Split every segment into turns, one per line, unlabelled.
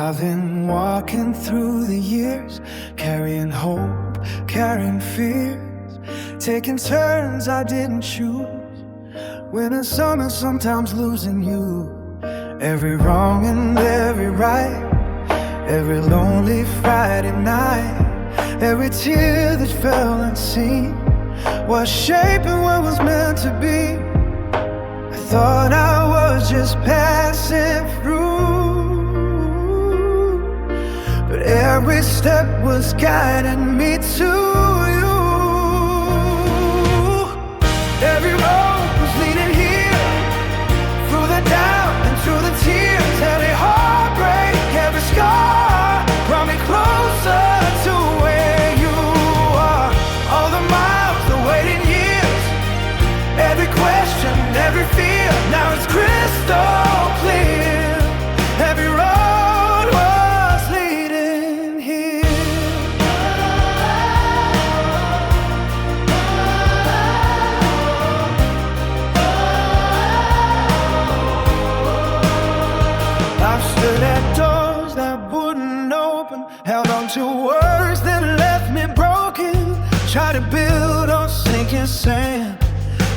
I've been walking through the years, carrying hope, carrying fears, taking turns I didn't choose, winning some and sometimes losing you. Every wrong and every right, every lonely Friday night, every tear that fell unseen was shaping what was meant to be. I thought I was just passing through, but every step was guiding me to you. Every road was leading here, through the doubt and through the tears. Every heartbreak, every scar brought me closer to where you are. All the miles, the waiting years, every question, every fear, now it's crystal clear. Every road was leading here. I've stood at doors that wouldn't open, held on to words that left me broken, tried to build on sinking sand,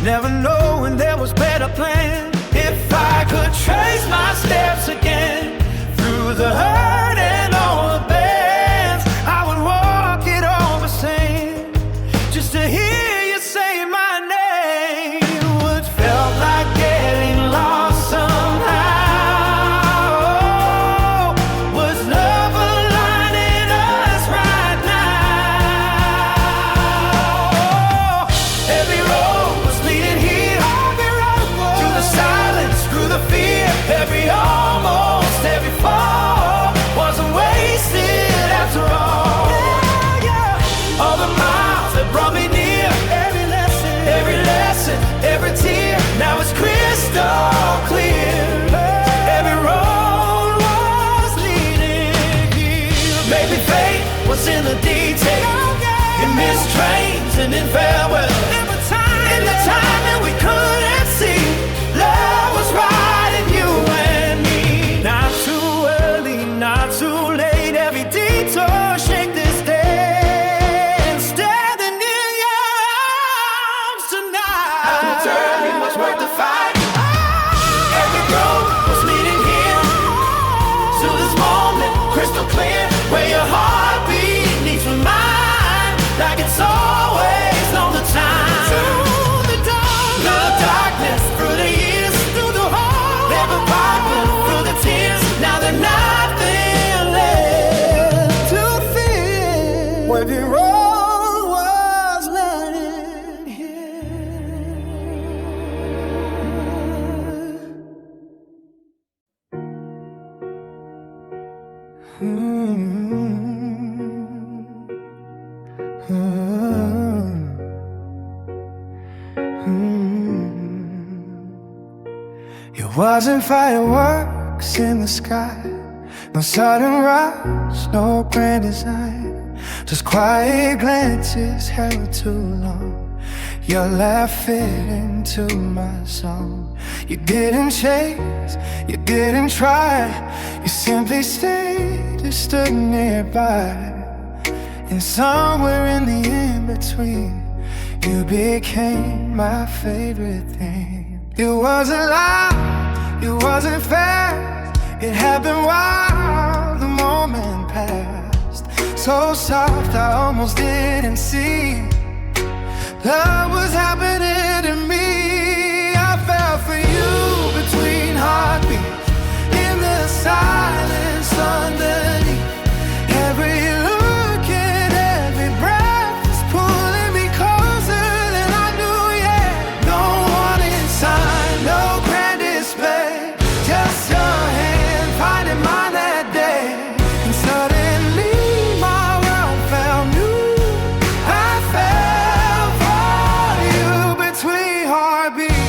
never knowing there was better plan. If I could trace my steps again through the hurt and all the bands, I would walk it over sand just to hear you say my name. What felt like getting lost somehow was love aligning us right now. Every road was leading here, through the silence, through the fear. Every almost, every fall wasn't wasted after all. All the miles that brought me near, every lesson, every tear, now it's crystal clear. Every road was leading here. Maybe fate was in the detail, in missed trains and in farewell, in the time that we couldn't see. Love was right in you and me. Not too early, not too late. Every detour shake this day, and standing in your arms tonight. I'm determined it was worth the fight. Every road was leading here to this moment, crystal clear, where your heartbeat meets with mine, like it's always known the time. The darkness, through the years, through the hole, never popping through the tears. Now there's nothing left to fear. Where the road was leading here. It wasn't fireworks in the sky, no sudden rush, no grand design, just quiet glances held too long. Your laugh fit into my song. You didn't chase, you didn't try, you simply stayed, you stood nearby. And somewhere in the in-between, you became my favorite thing. It wasn't loud, it wasn't fast, it happened while the moment passed. So soft I almost didn't see love was happening to me. I fell for you between heartbeats, in the silence underneath. Every look and every breath is pulling me closer than I knew yet. No warning sign, no grand display, just your hand finding mine that day. And suddenly my world felt new. I fell for you between heartbeats.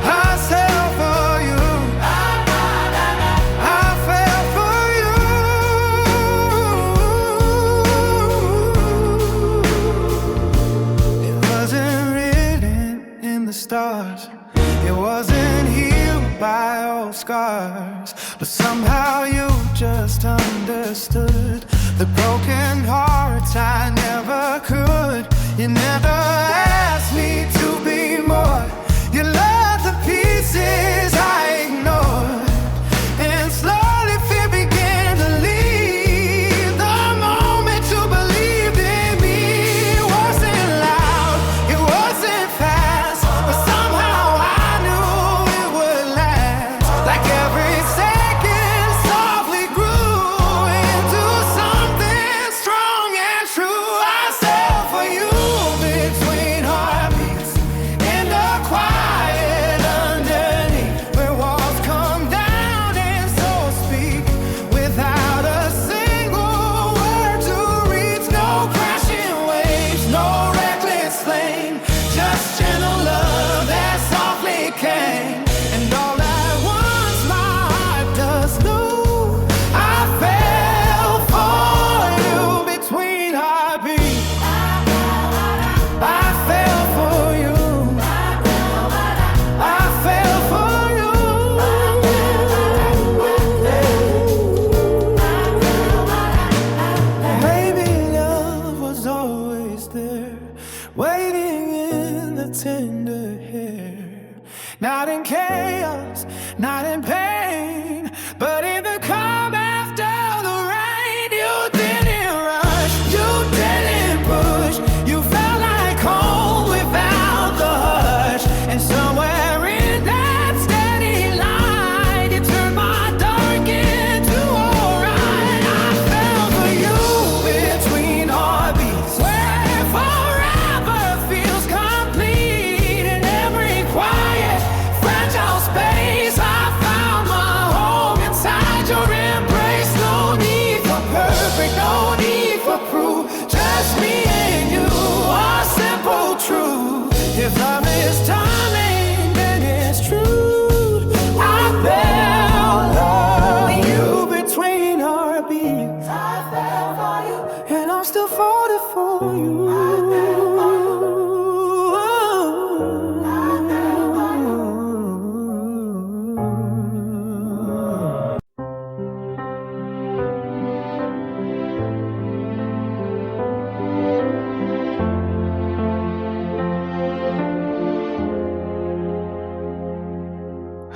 I fell for you. I fell for you. It wasn't written in the stars, it wasn't healed by old scars. but somehow you just understood the broken hearts I never could. You never asked me to be more. You loved the pieces I ignored, and slowly fear began to leave. The moment you believed in me, it wasn't loud, it wasn't fast, but somehow I knew it would last. Like every second softly grew into something strong and true. I sail for you between heartbeats in the quiet underneath, where walls come down and souls speak without a single word to reach. No crashing waves, no reckless flame, just gentle love that softly came. And all at once my heart does know I fell for you between heartbeats. I fell for you. I fell for you. Maybe love was always there, waiting in the tender hair. Not in chaos, not in pain, but in the calm after the rain. You didn't rush, you didn't push. You felt like home without the hush. And somewhere in that steady light, you turned my dark into alright. I fell for you between heartbeats, where forever feels complete. In every quiet, fragile space, I found my home inside your embrace. No need for perfect, no need for proof, just me and you, a simple truth. If love is timing, then it's true. I fell for you between heartbeats. I fell for you, and I'm still falling for you.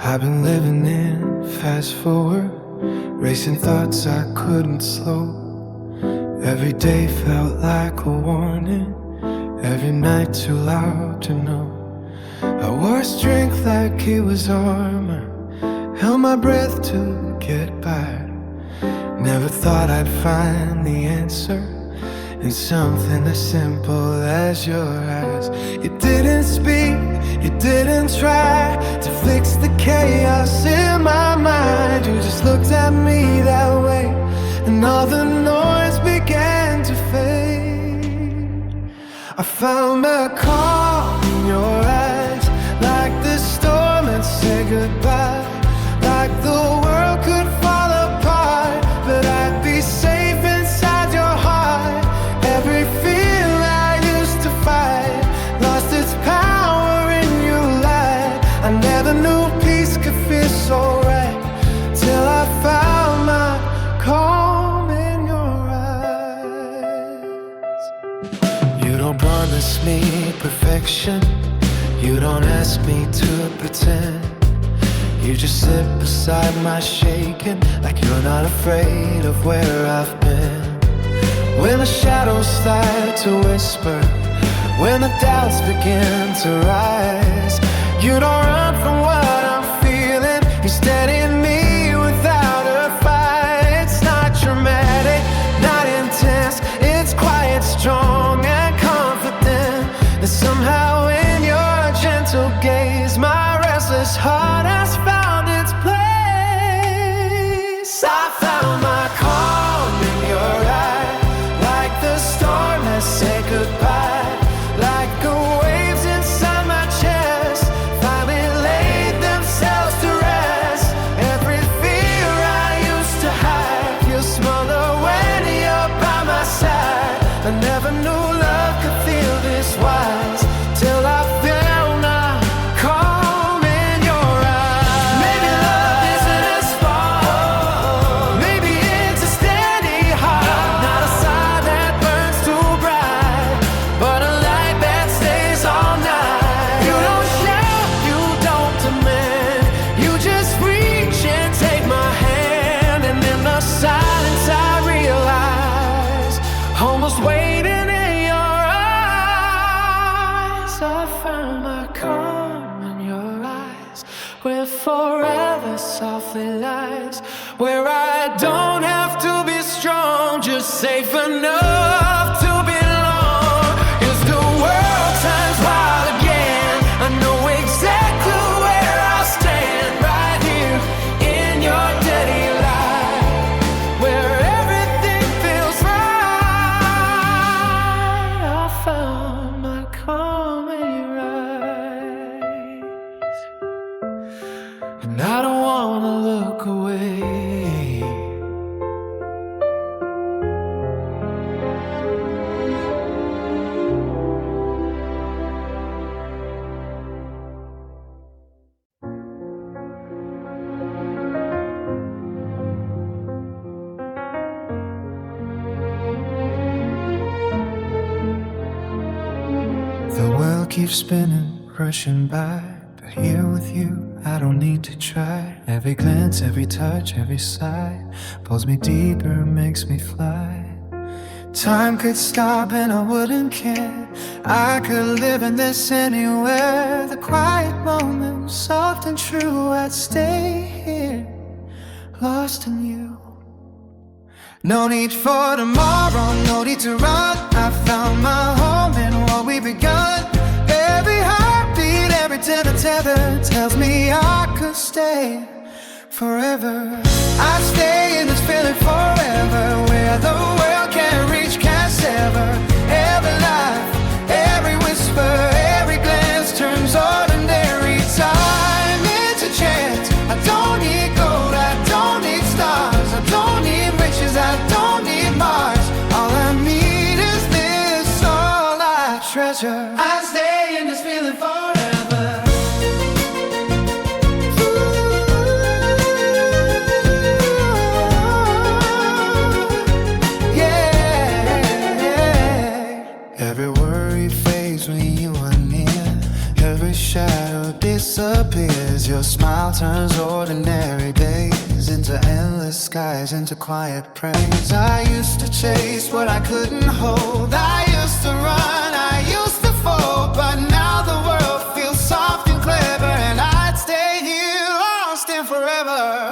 I've been living in fast forward, racing thoughts I couldn't slow. Every day felt like a warning, every night too loud to know. I wore strength like it was armor, held my breath to get by. Never thought I'd find the answer in something as simple as your eyes. You didn't speak, you didn't try to fix the chaos in my mind. You just looked at me that way, and all the noise began to fade. I found the calm in your eyes, like the storm had said goodbye, like the world could fall apart, but I'd be safe inside your heart. Every fear I used to fight lost its power in your light. I never knew peace could feel so right, till I found my calm in your eyes. You don't promise me perfection, you don't ask me to pretend. You just sit beside my shaking, like you're not afraid of where I've been. When the shadows start to whisper, when the doubts begin to rise, you don't run from what I'm feeling, you steady me without a fight. It's not dramatic, not intense, it's quiet, strong and confident. And somehow in your gentle gaze, my restless heart has found its place. I found my calm in your eyes, like the storm has said goodbye, like the waves inside my chest finally laid themselves to rest. Every fear I used to hide feels smaller when you're by my side. I never knew love could feel this wise, till I found a calm in your eyes. Maybe love isn't as far forever softly lies, where I don't have to be strong, just safe enough to belong. Is the world turns wild again, I know exactly where I'll stand, right here in your dirty light, where everything feels right. I found my calm in your eyes, and I don't wanna look away. The world keeps spinning, rushing by, but here with you, I don't need to try. Every glance, every touch, every sigh pulls me deeper, makes me fly. Time could stop and I wouldn't care. I could live in this anywhere. The quiet moments, soft and true, I'd stay here, lost in you. No need for tomorrow, no need to run. I found my home in what we begun. Every heartbeat, every tether tells me I could stay forever. I stay in this feeling forever, where the world can't reach, can't sever. Every life, every whisper, every glance turns ordinary time into chance. I don't need gold, I don't need stars, I don't need riches, I don't need Mars. All I need is this, all I treasure. I stay in this feeling forever. Every worry fades when you are near. Every shadow disappears. Your smile turns ordinary days into endless skies, into quiet praise. I used to chase what I couldn't hold. I used to run, I used to fall, but now the world feels soft and clever, and I'd stay here lost in forever.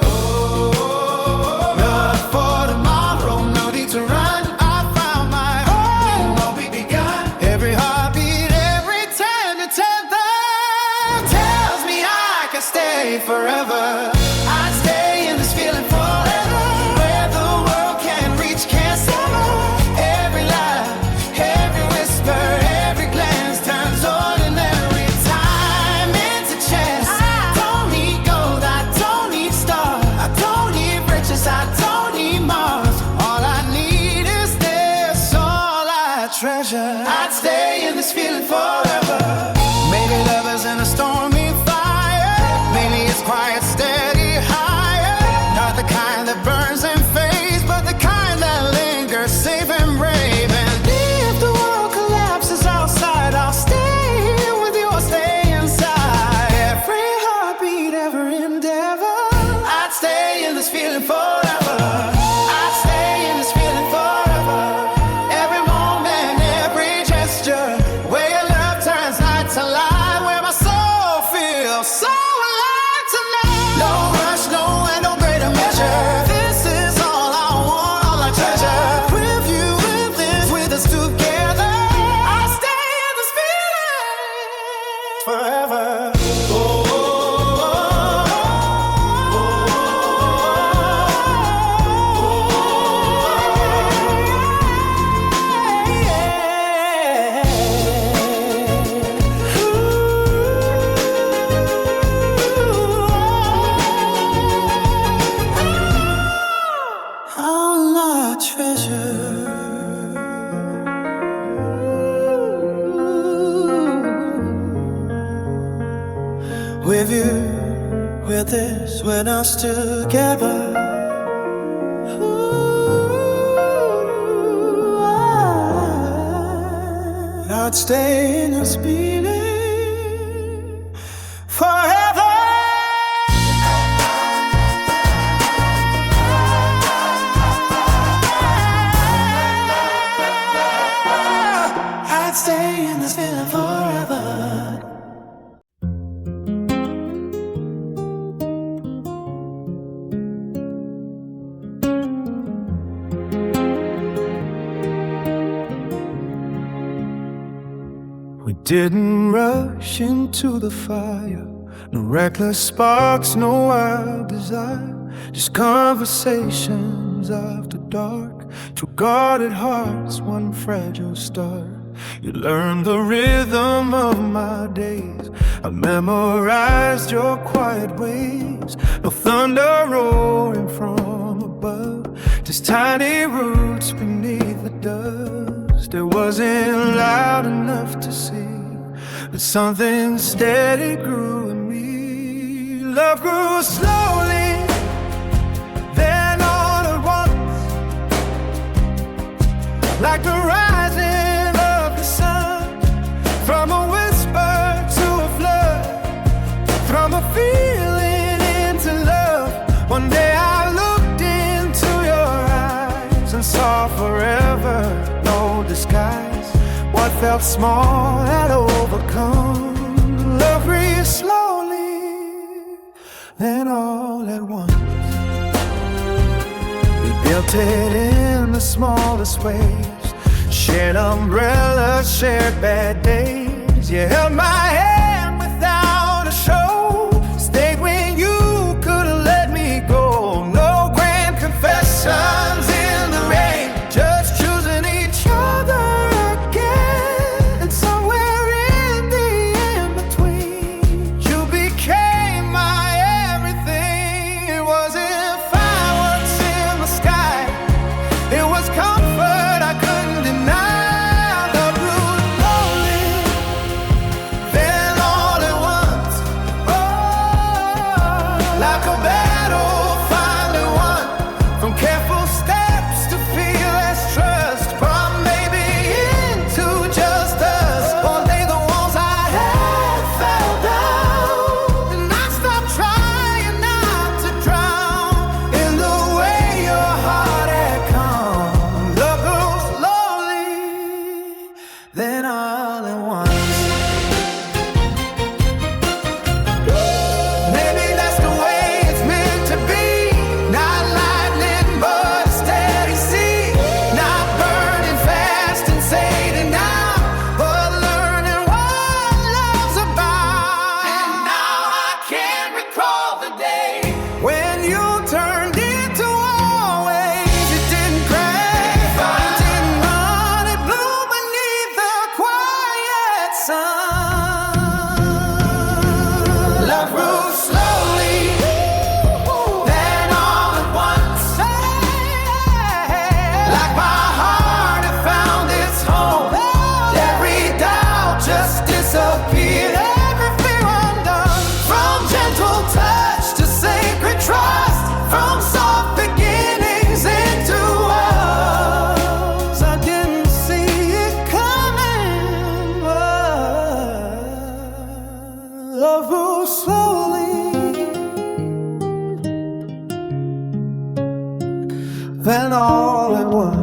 Not for tomorrow, no need to run. Forever, I'd stay in this feeling forever, where the world can't reach, can't sever. Every lie, every whisper, every glance turns ordinary time into chance. I don't need gold, I don't need stars, I don't need riches, I don't need Mars. All I need is this, all I treasure. I'd stay in this feeling forever. Maybe lovers in a stormy fire, maybe it's quiet, steady, higher. Not the kind that burns and fades, but the kind that lingers, safe and brave. And if the world collapses outside, I'll stay here with you, I'll stay inside. Every heartbeat, every endeavor, I'd stay in this feeling forever. I'd stay in this feeling forever. Every moment, every gesture, where your love turns night to light, where my soul feels so alive tonight. No rush, no end, no greater measure. This is all I want, all I treasure. With you, with us together, I'll stay in this feeling forever. All I treasure. With you, with this, with us together. I'd stay in this feeling forever. I'd stay in this feeling forever. We didn't rush into the fire, no reckless sparks, no wild desire, just conversations after dark, two guarded hearts, one fragile start. You learned the rhythm of my days, I memorized your quiet ways. No thunder roaring from above, just tiny roots beneath the dust. It wasn't loud enough to see, but something steady grew in me. Love grew slowly, then all at once, like the rising of the sun. From a whisper to a flood, from a feeling into love. One day I looked into your eyes and saw forever, no disguise. What felt small had overcome. Love grew slowly, then all at once. We built it in the smallest ways, shared umbrellas, shared bad days. You held my hand without a show, stayed when you couldn't let me go. No grand confessions in the rain, just choosing each other again. And somewhere in the in-between, you became my everything. It wasn't fireworks in the sky, it was comfort I couldn't deny. Love grew slowly, then all at once. Oh, like a battle finally won, from careful steps to fearless trust, from maybe into just us. One day the walls I had fell down, and I stopped trying not to drown in the way your heart had come. Love grew slowly, then all at once. Maybe that's the way it's meant to be. Not lightning, but a steady sea. Not burning fast and fading out, but learning what love's about. And now I can't recall the day when you turned into always. It didn't crack, it didn't run, it blew beneath the quiet sun. Love grew slowly, then all at once. Like my heart had found its home, every doubt just disappeared, every fear undone. From gentle touch to sacred trust, from soft beginnings into us. I didn't see it coming, but love grew slowly, then all at once.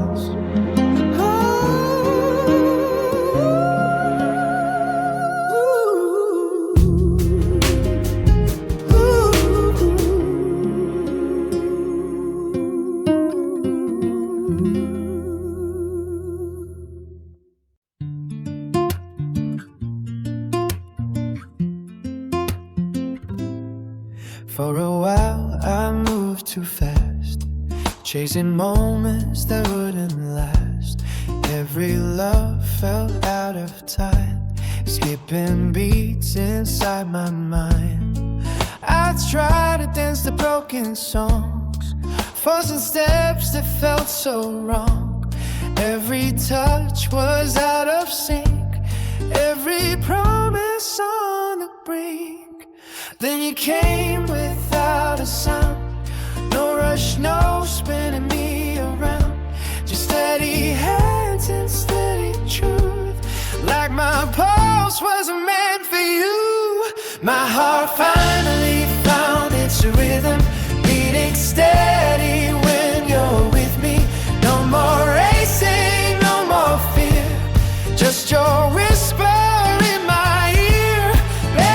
For a while I moved too fast, chasing moments that wouldn't last. Every love felt out of time, skipping beats inside my mind. I tried to dance to broken songs, forcing steps that felt so wrong. Every touch was out of sync, every promise on the brink. Then you came without a sound, no rush, no spinning me around, just steady hands and steady truth. Like my pulse wasn't meant for you. My heart finally found its rhythm, beating steady when you're with me. No more racing, no more fear, just your whisper in my ear.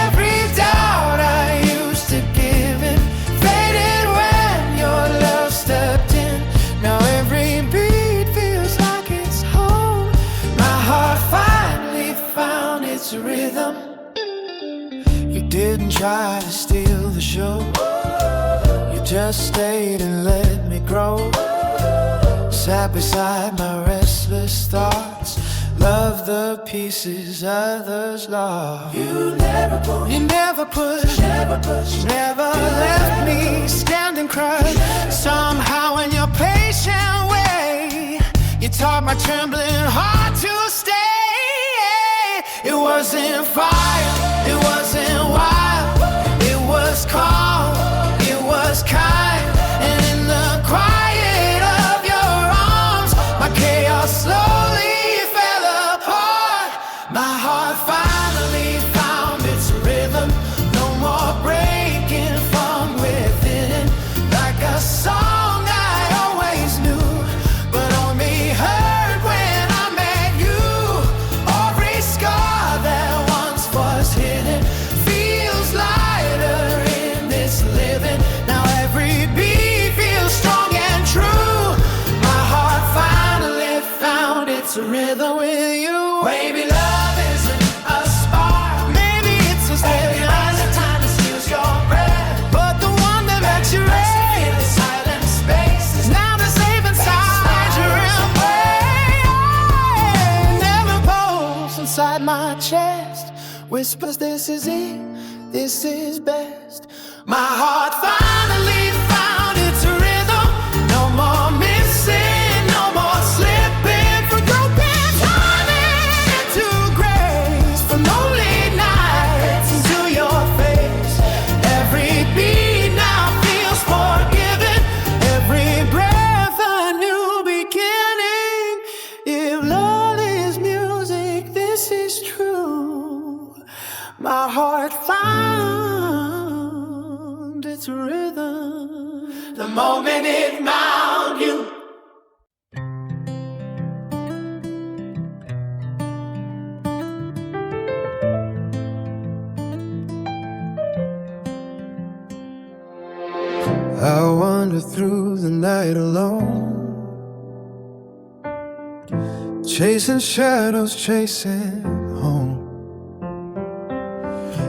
Every doubt I used to give in faded when your love stepped in. Now every beat feels like it's home. My heart finally found its didn't try to steal the show. You just stayed and let me grow. Sat beside my restless thoughts. Love the pieces others lost. You never pushed, never left me stand and cry. Somehow in your patient way, you taught my trembling heart to stay. It wasn't fire, it wasn't wild, it was calm, it was kind. And in the quiet of your arms, my chaos slowly fell apart. My heart finally found its rhythm. No more breaking from within. Like a song I always knew, but only heard when I met you. Every scar that once was hidden feels lighter in this living. Now every beat feels strong and true. My heart finally found its rhythm with you. Baby, love isn't a spark. Maybe it's a steady line. The time to steal your breath, but the one that makes you feel the silent spaces. Now the safe inside your embrace. Never pulse inside my chest. Whispers, this is it, this is best. My heart finally found its rhythm. No more missing, no more slipping. For groping time into grace. From lonely nights into your face. Every beat now feels forgiven. Every breath a new beginning. If love is music, this is true. My heart found its rhythm the moment it found you. I wander through the night alone, chasing shadows, chasing home.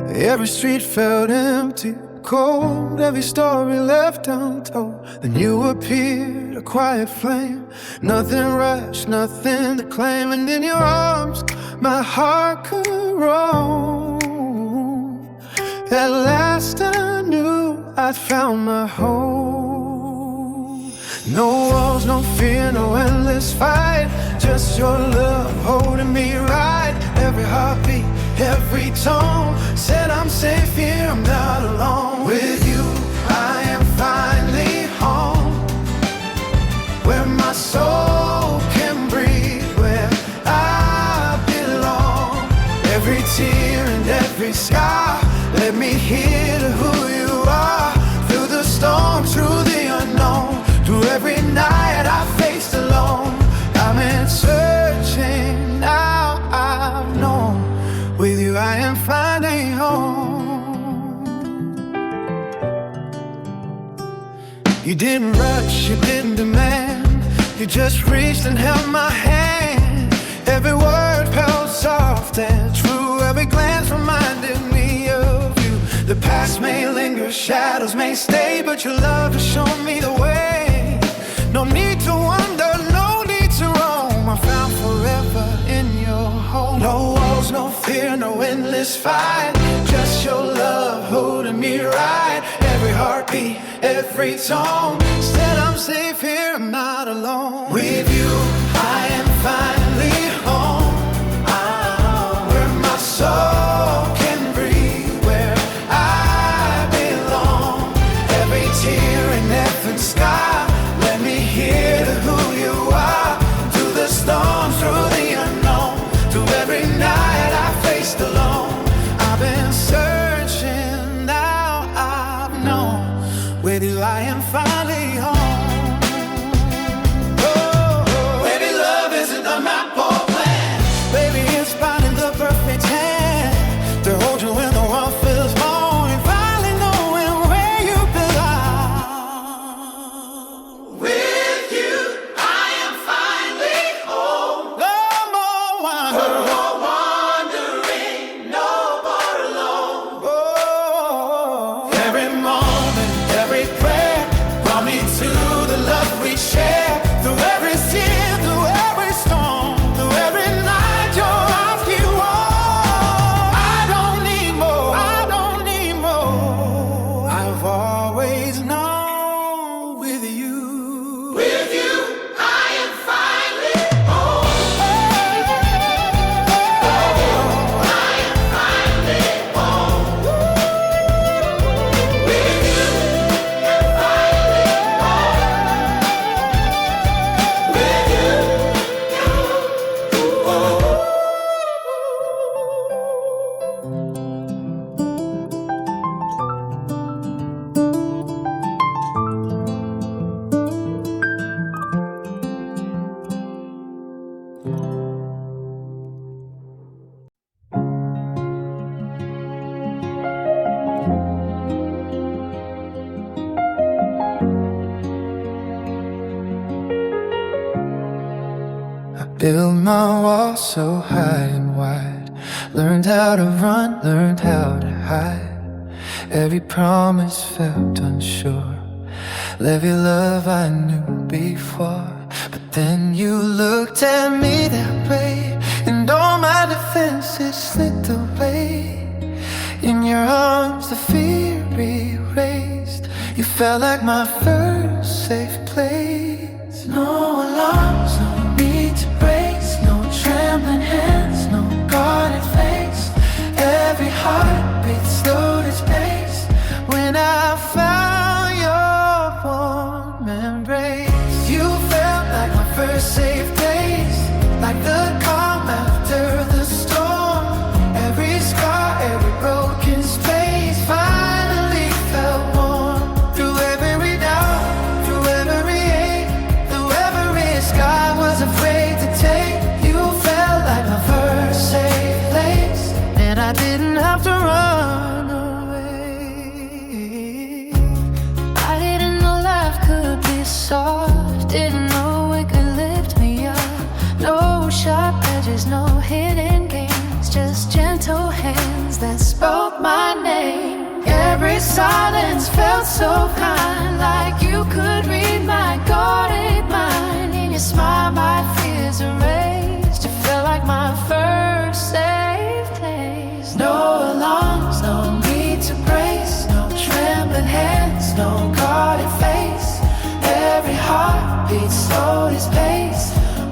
Every street felt empty, cold. Every story left untold. Then you appeared, a quiet flame. Nothing rushed, nothing to claim. And in your arms, my heart could roam. At last I knew I'd found my home. No walls, no fear, no endless fight. Just your love holding me right. Every heartbeat, every tone said I'm safe here, I'm not alone. With you, I am finally home, where my soul can breathe, where I belong. Every tear and every scar, let me hear to who you are. Through the storm, through the unknown, through every night I faced alone. I'm in searching, now I've known. With you I am finding home. You didn't rush, you didn't demand. You just reached and held my hand. Every word felt soft and true. Every glance reminded me of you. The past may linger, shadows may stay, but your love has shown me the way. No need to wonder, no need to roam. I found forever in your home. No walls, no fear, no endless fight. Just your love holding me right. Every heartbeat, every tone said I'm safe here, I'm not alone. With you, I am finally home, where my soul can breathe, where I belong. Every tear and every scar, let me hear to who you are. Through the storm, through the unknown, through every night I faced alone. I've been searching, now I've known. With you I am finally home. Oh, baby, love isn't a matter. walls so high and wide. Learned how to run, learned how to hide. Every promise felt unsure. Every love I knew before. But then you looked at me that way, and all my defenses slipped away. In your arms the fear erased. You felt like my first safe place. No alarms, no need to brace, no trembling hands, no guarded face. Every heartbeat slowed its pace when I found your warm embrace. You felt like my first safe place, like the calm after the storm. Every scar, every broken space finally felt warm. Through every doubt, through every ache, through every risk I was afraid to take. You felt like my first safe place, and I didn't have to run away. I didn't know love could be soft, didn't know it could lift me up. No sharp edges, no hidden games, just gentle hands that spoke my name. Every silence felt so kind, like you could read my guarded mind. In your smile my fears erased. You felt like my first safe place. No alarms, no need to brace, no trembling hands, no guarded face. Every heartbeat slowed its pace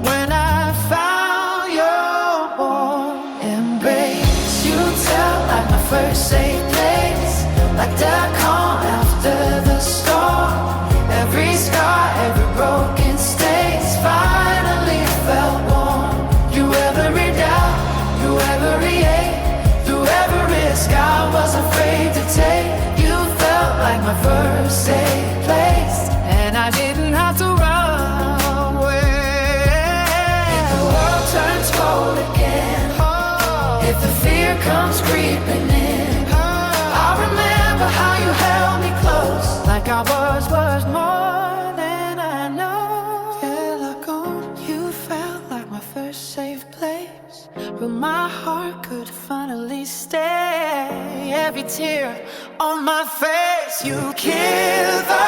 when I found your warm embrace. You felt like my first safe place, like the calm after the storm. Every scar, every broken stage finally felt warm. Through every doubt, through every ache, through every risk I was afraid to take. You felt like my first safe place, and I didn't have to run away. If the world turns cold again, if the fear comes creeping in, I'll remember how you held me close, like I was more than I know. Yeah, like on, you felt like my first safe place, where my heart could finally stay. Every tear on my face, you killed the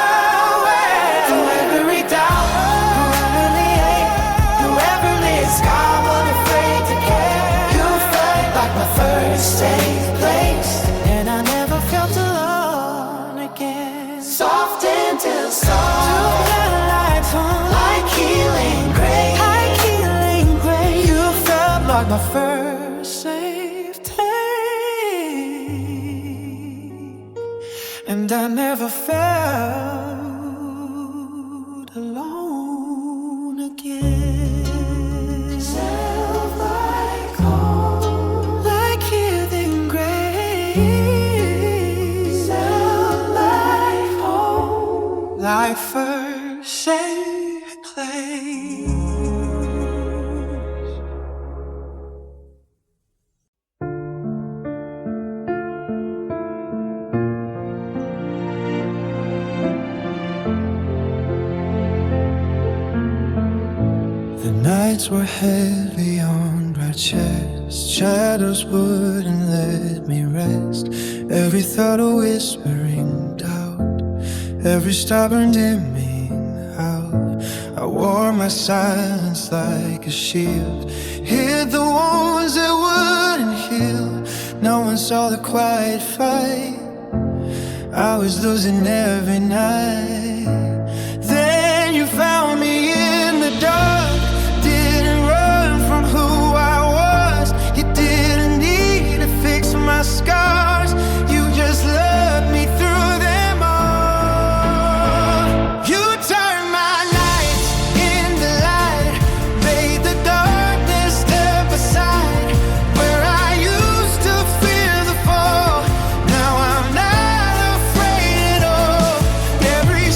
way. Through every doubt, through every ache, through every risk I was afraid to care. You felt like my first safe place, and I never felt alone again. Soft until soft, took the lights on, like healing grace, like healing grace. You felt like my first safe place, and I never felt alone again. Self like home, like healing grace. Self like home, like first safe place. The nights were heavy on our chests. Shadows wouldn't let me rest. Every thought a whispering doubt, every stubborn dimming out. I wore my silence like a shield, hid the wounds that wouldn't heal. No one saw the quiet fight I was losing every night. Then you found me in the dark, didn't run from who I was. You didn't need to fix my scars, you just loved me through them all. You turned my nights into light, made the darkness step aside. Where I used to fear the fall, now I'm not afraid at all. Every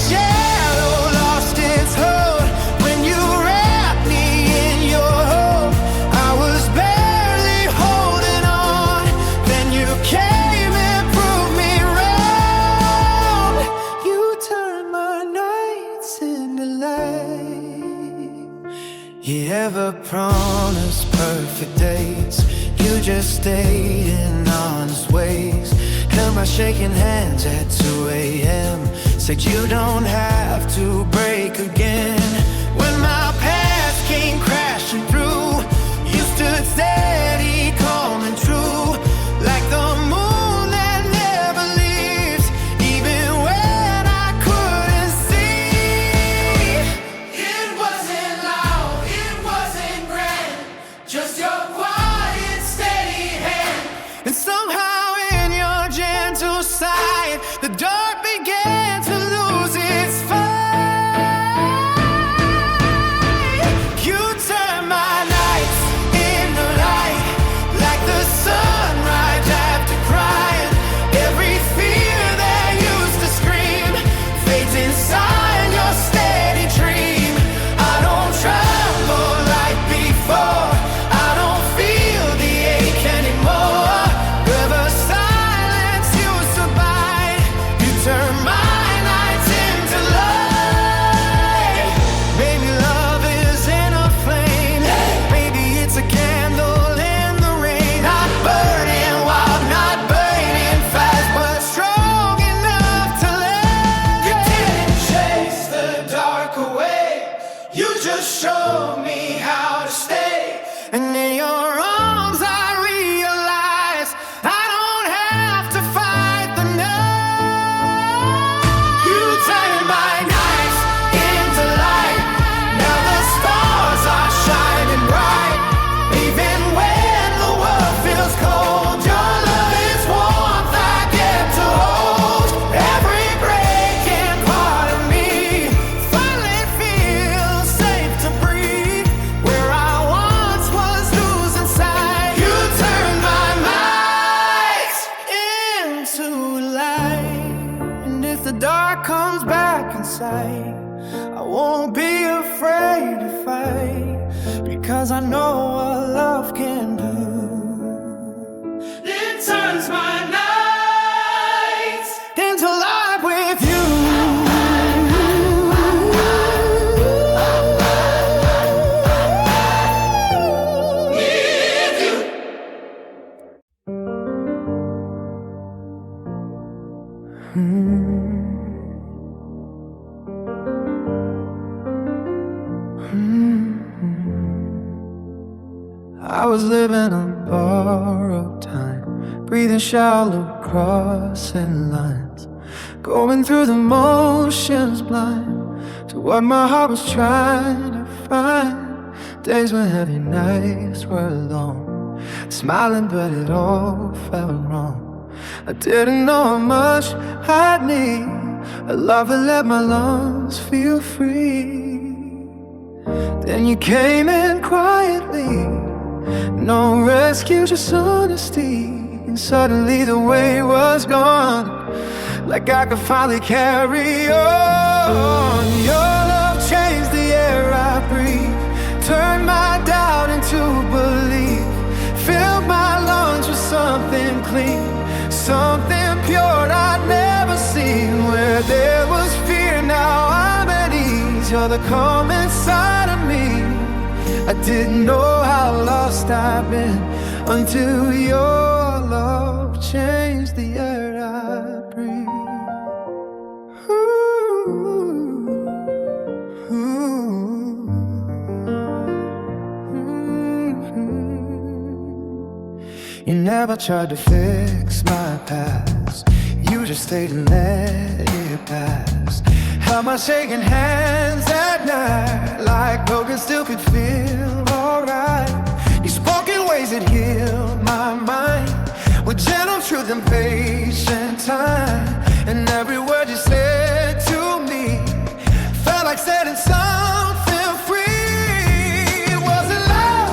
perfect dates. You just stayed in honest ways. Held my shaking hands at 2 a.m. Said you don't have to break again. When my past came crashing through, you stood steady, calm and true, like the moon that never leaves, even when I couldn't see. It wasn't loud, it wasn't grand, just your quiet, steady hand. And somehow in your gentle sigh, the dark began to lose its fight. You turned my nights into light, like the sunrise after crying. Every fear that used to scream fades inside your steady dream. I don't tremble like before, I don't feel the ache anymore. River silence used to bite, you turn my nights into light. Maybe love isn't a flame, maybe it's a candle in the rain. Not burning wild, not burning fast, but strong enough to last. You didn't chase the dark away, you just showed me how to stay. And in your arms I realize I don't have to fight the night. You turned my nights into light, now the stars are shining bright. Even when the world feels cold, your love is warmth I get to hold. Every breaking part of me finally feels safe to breathe. Where I once was losing sight, you turned my nights into light. And if the dark comes back inside, I won't be afraid to fight, because I know what love can do. It turns my nights into light with you. With you. I was living on borrowed time, breathing shallow, crossing lines, going through the motions blind to what my heart was trying to find. Days were heavy, nights were long, smiling but it all felt wrong. I didn't know how much I'd need a love that let my lungs feel free. Then you came in quietly, no rescue, just honesty. And suddenly the weight was gone, like I could finally carry on. Your love changed the air I breathe, turned my doubt into belief, filled my lungs with something clean, something pure I'd never seen. Where there was fear, now I'm at ease. You're the calm inside of me. I didn't know how lost I've been until your love changed the air I breathe. You never tried to fix my past, you just stayed and let it pass. Held my shaking hands at night, like broken still could feel alright. You spoke in ways that healed my mind, with gentle truth and patient time. And every word you said to me felt like setting something free. It wasn't loud,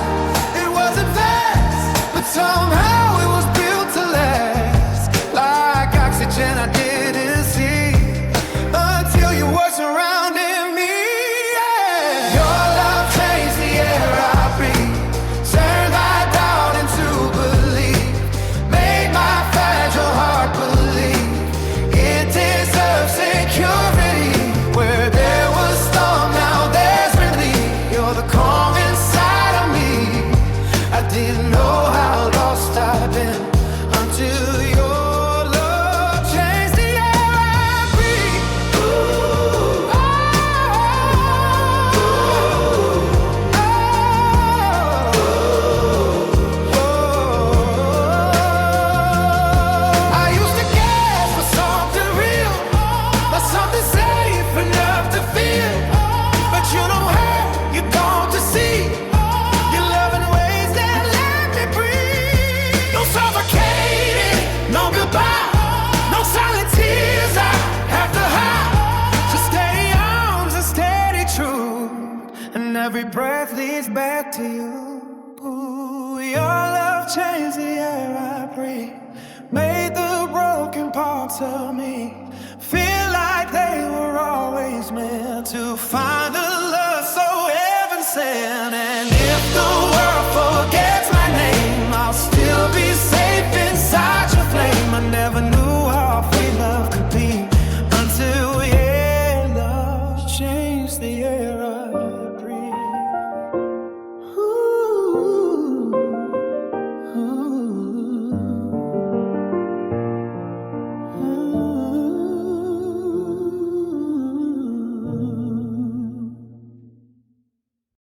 it wasn't fast, but somehow it was built to last. Like oxygen I didn't see until you were surrounding me. Yeah. Your love changed the air I breathe, turned my doubt into belief, made my fragile didn't know how lost I'd been until your love changed the air I breathe. Ooh, I used to guess for something real, for something safe enough to feel. But you don't hurt, you don't deceive. Your love in ways that let me breathe. No suffocating, no goodbye, no silent tears I have to hide. Just steady arms and steady truth, and every breath leads back to you. Ooh, your love changed the air I breathe, made the broken parts of me feel like they were always meant to find